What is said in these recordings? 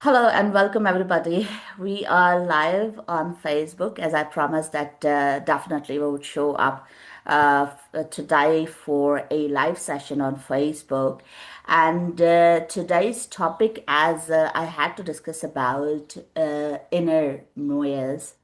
Hello and welcome everybody. We are live on Facebook as I promised that definitely we would show up today for a live session on Facebook. And today's topic, as I had to discuss about inner noise,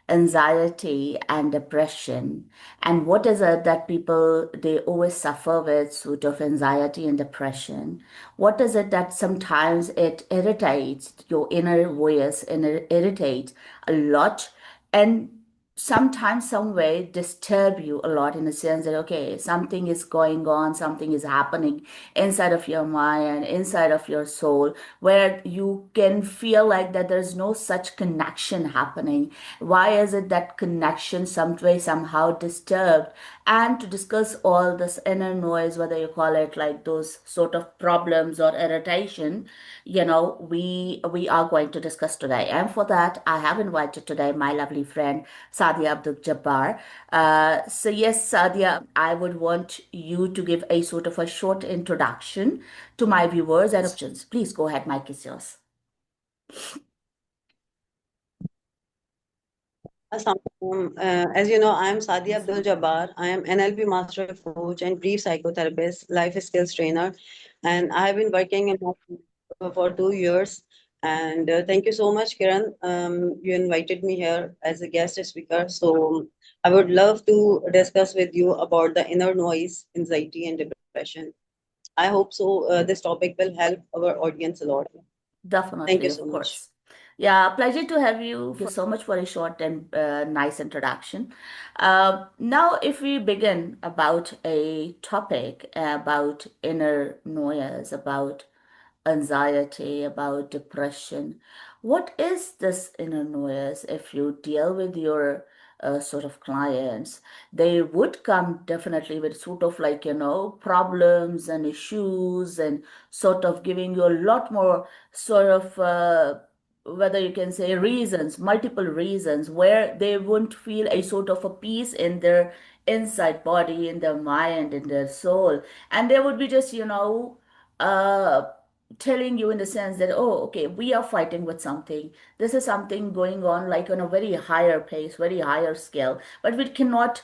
anxiety and depression, and what is it that people they always suffer with sort of anxiety and depression. What is it that sometimes it irritates your inner voice and it irritates a lot, and sometimes some way disturb you a lot, in the sense that okay, something is going on, something is happening inside of your mind, inside of your soul, where you can feel like that there's no such connection happening. Why is it that connection some way somehow disturbed? And to discuss all this inner noise, whether you call it like those sort of problems or irritation, we are going to discuss today. And for that, I have invited today my lovely friend Sadia Abdul Jabbar. So yes, Sadia, I would want you to give a sort of a short introduction to my viewers and questions. Please go ahead, Mike is yours. As you know, I'm Sadia Abdul Jabbar. I am NLP Master Coach and Brief Psychotherapist, Life Skills Trainer, and I have been working in for 2 years. And thank you so much, Kiran. You invited me here as a guest speaker. So I would love to discuss with you about the inner noise, anxiety, and depression. I hope so. This topic will help our audience a lot. Thank you Definitely, so of much. course. Yeah, pleasure to have you. Thank you so much for a short and nice introduction. Now, if we begin about a topic about inner noise, about anxiety, about depression. What is this inner noise? If you deal with your sort of clients, they would come definitely with sort of like, problems and issues and sort of giving you a lot more sort of. Whether you can say reasons, multiple reasons, where they wouldn't feel a sort of a peace in their inside body, in their mind, in their soul, and they would be just, uh, telling you in the sense that, oh, okay, we are fighting with something. This is something going on like on a very higher pace, very higher scale, but we cannot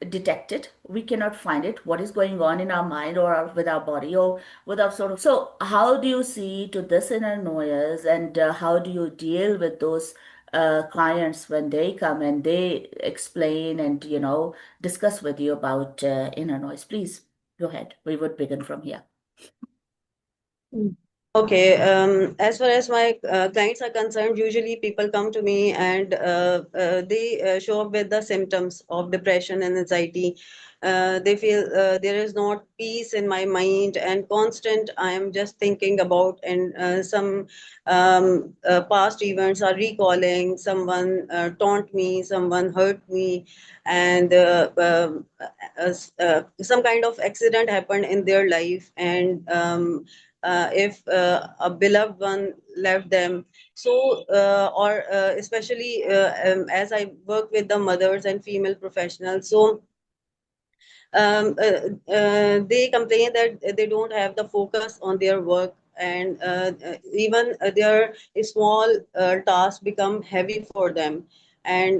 detect it. We cannot find it. What is going on in our mind or with our body or with our sort of. So, how do you see to this inner noise, and how do you deal with those clients when they come and they explain and discuss with you about inner noise? Please go ahead. We would begin from here. Okay, as far as my clients are concerned, usually people come to me and they show up with the symptoms of depression and anxiety. They feel there is not peace in my mind and constant. I am just thinking about and some past events are recalling. Someone taunt me, someone hurt me, and some kind of accident happened in their life and. If a beloved one left them. So, or especially as I work with the mothers and female professionals, so they complain that they don't have the focus on their work and even their small tasks become heavy for them and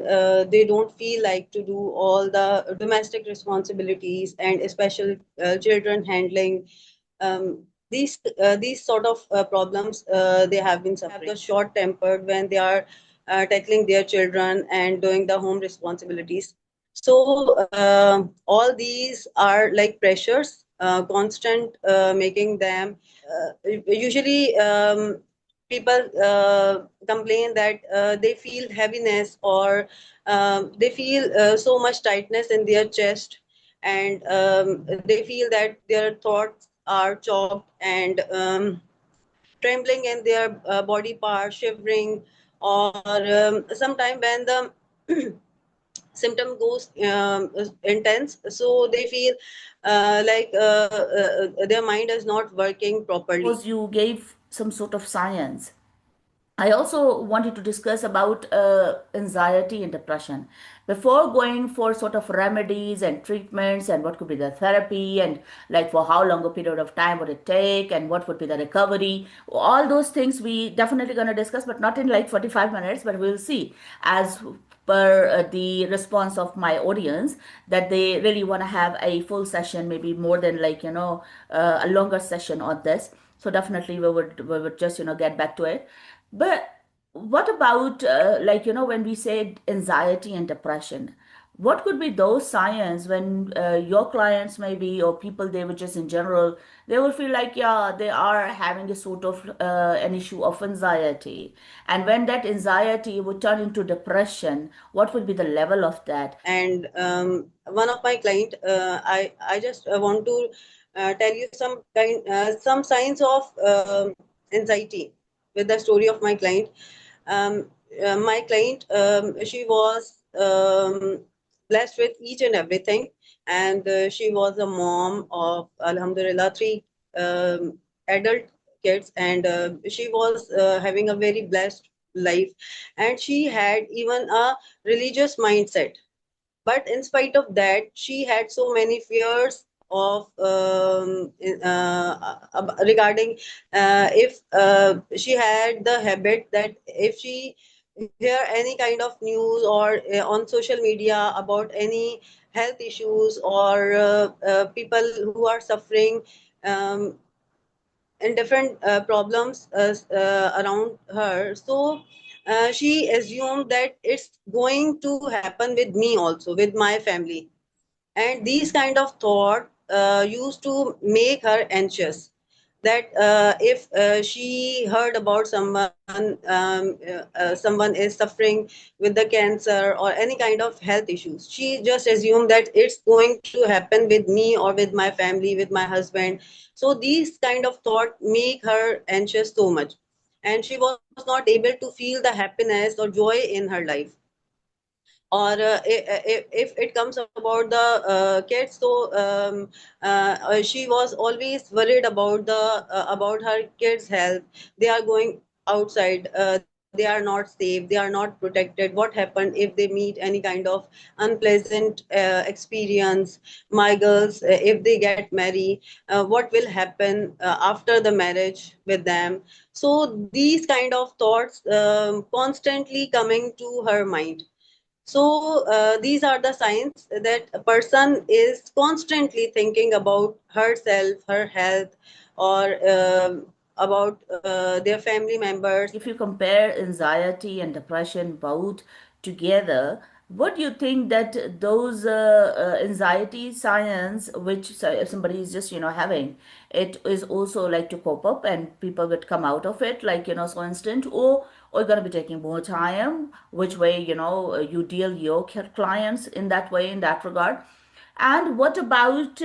they don't feel like to do all the domestic responsibilities and especially children handling these sort of problems they have been suffering. Have the short tempered when they are tackling their children and doing the home responsibilities. So all these are like pressures, constant making them. Usually, people complain that they feel heaviness or they feel so much tightness in their chest, and they feel that their thoughts are choked and trembling in their body parts, shivering, or sometime when the symptom goes intense, so they feel like their mind is not working properly. Suppose you gave some sort of science. I also wanted to discuss about anxiety and depression. Before going for sort of remedies and treatments and what could be the therapy and like for how long a period of time would it take and what would be the recovery, all those things we definitely going to discuss, but not in like 45 minutes, but we'll see as per the response of my audience that they really want to have a full session, maybe more than like, a longer session on this. So definitely we would just, get back to it. But what about like when we say anxiety and depression, what could be those signs when your clients maybe or people they would just in general they would feel like yeah they are having a sort of an issue of anxiety, and when that anxiety would turn into depression, what would be the level of that? And one of my client, I just want to tell you some signs of anxiety with the story of my client. My client, she was blessed with each and everything, and she was a mom of alhamdulillah three adult kids, and she was having a very blessed life, and she had even a religious mindset. But in spite of that, she had so many fears of regarding if she had the habit that if she hear any kind of news or on social media about any health issues or people who are suffering um, and different problems around her. So she assumed that it's going to happen with me also, with my family. And these kind of thought used to make her anxious, that if she heard about someone is suffering with the cancer or any kind of health issues, she just assumed that it's going to happen with me or with my family, with my husband. So these kind of thought make her anxious so much, and she was not able to feel the happiness or joy in her life. Or if it comes about the kids, so she was always worried about her kids health. They are going outside, they are not safe, they are not protected. What happened if they meet any kind of unpleasant experience? My girls, if they get married, what will happen after the marriage with them? So these kind of thoughts constantly coming to her mind. So these are the signs that a person is constantly thinking about herself, her health, or about their family members. If you compare anxiety and depression both together, what do you think that those anxiety signs, which if somebody is just having, it is also like to cope up, and people would come out of it like so instant, or you're gonna be taking more time, which way you deal your clients in that way in that regard, and what about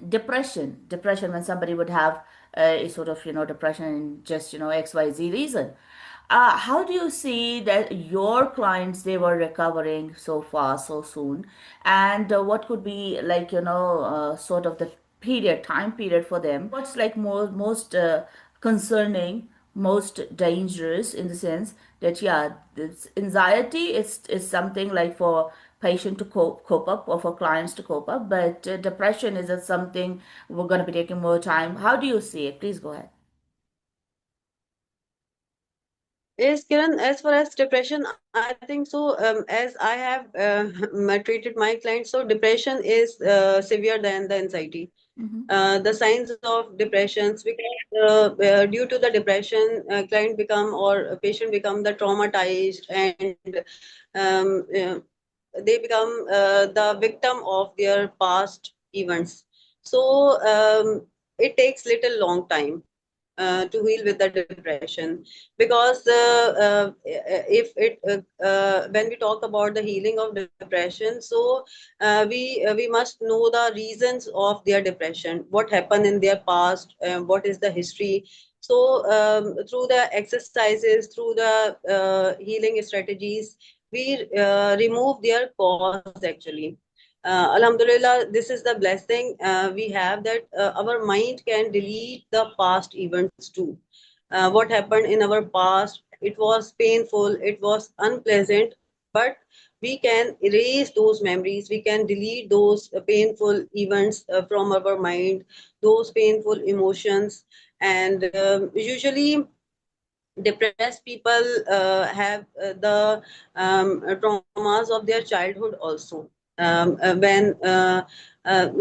depression when somebody would have a sort of depression in just xyz reason. How do you see that your clients they were recovering so far so soon, and what could be like sort of the time period for them, what's like most concerning, most dangerous in the sense that yeah this anxiety is something like for patient to cope up or for clients to cope up, but depression is something we're going to be taking more time. How do you see it? Please go ahead. Yes, Kiran, as far as depression, I think so. As I have treated my clients, so depression is severe than the anxiety. The signs of depressions, because due to the depression, client become or a patient become the traumatized, and they become the victim of their past events. So it takes little long time to heal with the depression, because when we talk about the healing of depression, so we must know the reasons of their depression, what happened in their past, what is the history. So through the exercises, through the healing strategies, we remove their cause actually. Alhamdulillah, this is the blessing we have, that our mind can delete the past events too. what happened in our past. It was painful, it was unpleasant, but we can erase those memories, we can delete those painful events from our mind, those painful emotions. And usually depressed people have traumas of their childhood also. When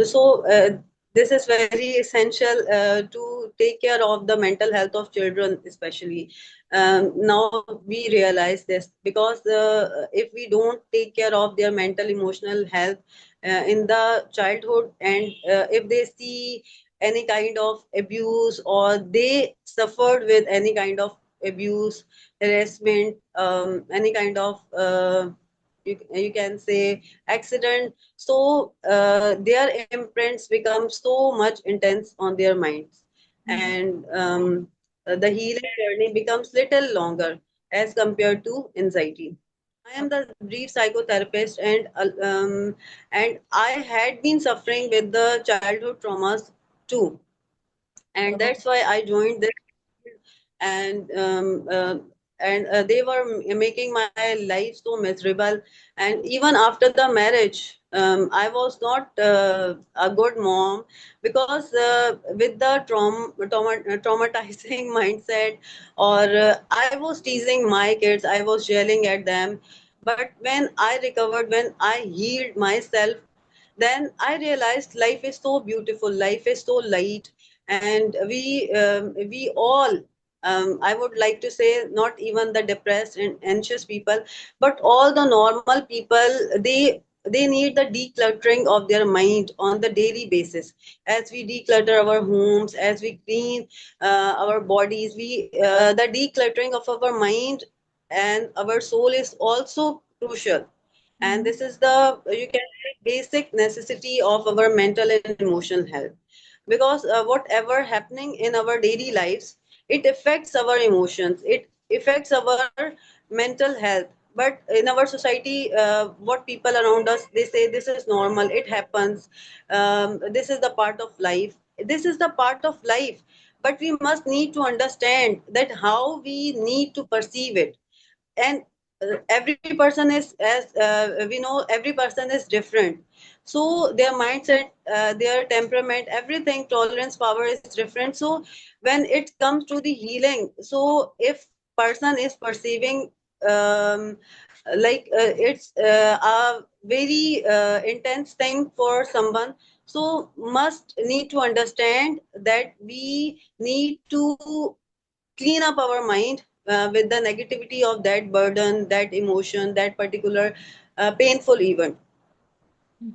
so This is very essential to take care of the mental health of children especially. Now we realize this, because if we don't take care of their mental emotional health in the childhood, and if they see any kind of abuse, or they suffered with any kind of abuse, harassment, any kind of you can say accident. So their imprints become so much intense on their minds, and the healing journey becomes little longer as compared to anxiety. I am the brief psychotherapist, and I had been suffering with the childhood traumas too, and Oh. that's why I joined this. And they were making my life so miserable. And even after the marriage, I was not a good mom, because with the traumatizing mindset, or I was teasing my kids, I was yelling at them. But when I recovered, when I healed myself, then I realized life is so beautiful, life is so light. And we all, I would like to say, not even the depressed and anxious people, but all the normal people, they need the decluttering of their mind on the daily basis. As we declutter our homes, as we clean our bodies, we the decluttering of our mind and our soul is also crucial. And this is the, you can say, basic necessity of our mental and emotional health. Because whatever happening in our daily lives, it affects our emotions, it affects our mental health. But in our society, what people around us, they say this is normal, it happens, this is the part of life. This is the part of life, but we must need to understand that how we need to perceive it. And every person is, as we know, every person is different. So their mindset, their temperament, everything, tolerance power is different. So when it comes to the healing, so if person is perceiving it's a very intense thing for someone, so must need to understand that we need to clean up our mind with the negativity of that burden, that emotion, that particular painful event.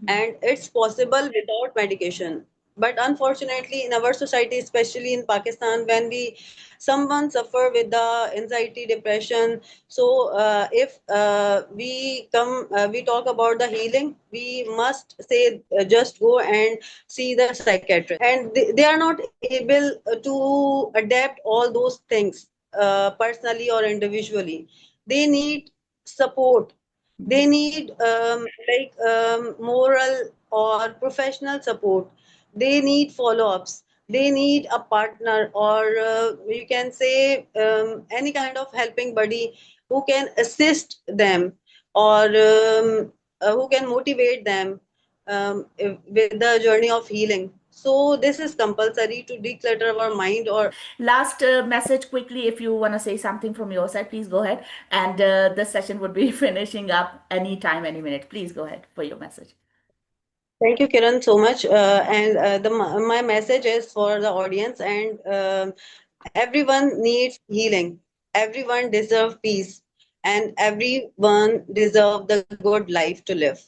And it's possible without medication. But unfortunately, in our society, especially in Pakistan, when we someone suffer with the anxiety, depression, so if we talk about the healing, we must say just go and see the psychiatrist. And they are not able to adapt all those things personally or individually. They need support, they need moral or professional support. They need follow-ups. They need a partner, or you can say any kind of helping buddy who can assist them, or who can motivate them with the journey of healing. So this is compulsory to declutter our mind. Or Last message quickly, if you want to say something from your side, please go ahead. And the session would be finishing up any time, any minute. Please go ahead for your message. thank you, Kiran, so much. And my message is for the audience, and everyone needs healing. Everyone deserves peace, and everyone deserves the good life to live.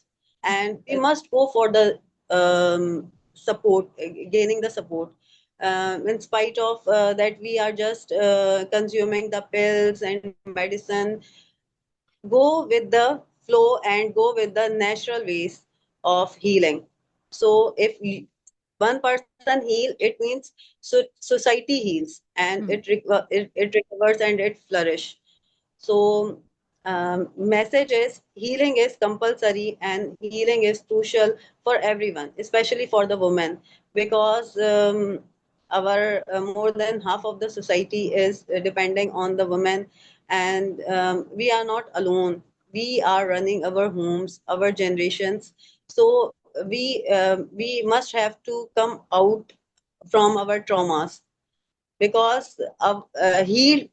And we must go for the support, gaining the support. In spite of that, we are just consuming the pills and medicine. Go with the flow and go with the natural ways of healing. So if one person heal, it means society heals, and it recovers and it flourish. So message is healing is compulsory and healing is crucial for everyone, especially for the women, because our more than half of the society is depending on the women, and we are not alone. We are running our homes, our generations. So we must have to come out from our traumas, because a healed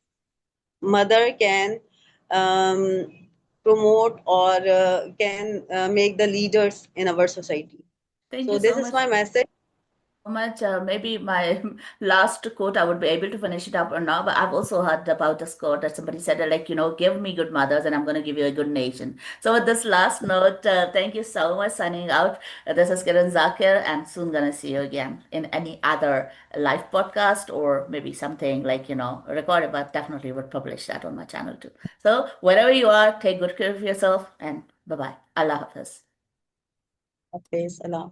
mother can um, promote or can make the leaders in our society. Thank So you this so is much. my message. So much. Maybe my last quote, I would be able to finish it up or not, but I've also heard about this quote that somebody said, like, give me good mothers and I'm going to give you a good nation. So with this last note, thank you so much signing out. This is Kiran Zakir, and soon going to see you again in any other live podcast or maybe something like, recorded, but definitely would publish that on my channel too. So wherever you are, take good care of yourself and bye-bye. Allah Hafiz. Okay, salam.